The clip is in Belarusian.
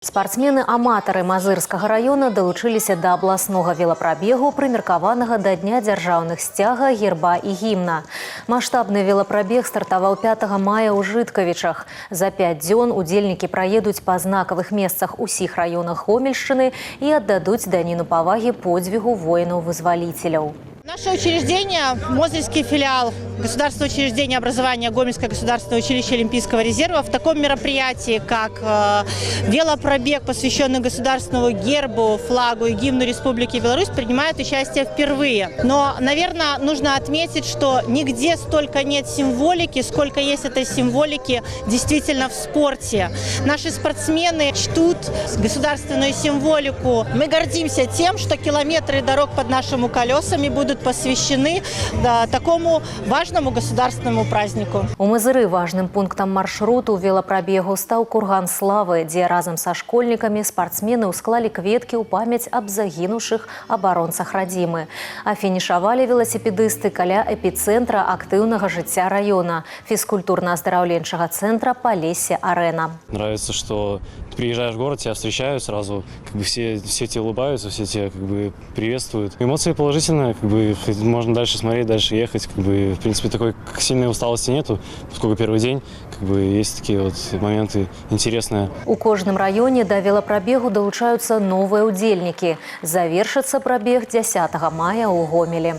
Спартсмены-аматары Мазырскага района далучыліся да абласнога велапрабегу, прымеркаванага да Дня дзяржаўных сцяга, герба і гімна. Маштабны велапрабег стартаваў 5 мая ў Жыткавічах. За 5 дзён удзельнікі праедуць па знакавых месцах усіх раёнах Гомельшчыны і аддадуць даніну павагі подзвігу воинов-вызволителяў. Наше учреждение, Мозырский филиал Государственного учреждения образования Гомельское государственное училище Олимпийского резерва в таком мероприятии, как велопробег, посвященный государственному гербу, флагу и гимну Республики Беларусь, принимает участие впервые. Но, наверное, нужно отметить, что нигде столько нет символики, сколько есть этой символики действительно в спорте. Наши спортсмены чтут государственную символику. Мы гордимся тем, что километры дорог под нашими колесами будут посвящены такому важному государственному празднику. У Мазыры важным пунктам маршруту велапрабегу стаў курган славы, дзе разам са школьнікамі спартсмены ўсклалі кветкі ў памяць аб загінуўшых абаронцах радзімы. А фінішавалі веласіпедысты каля эпіцэнтра актыўнага жыцця района – фізкультурна-аздараўленчага центра «Полесье-Арена». Нравится, что ты приезжаешь в город, тебя встречают сразу, все тебе улыбаются, все тебя приветствуют. Эмоции положительные, можно дальше смотреть, дальше ехать. В принципе, такой сильной усталости нету, поскольку первый день, есть такие вот моменты интересные. У кожным раёне да велапрабегу далучаюцца новыя ўдзельнікі. Завершыцца прабег 10 мая ў Гомелі.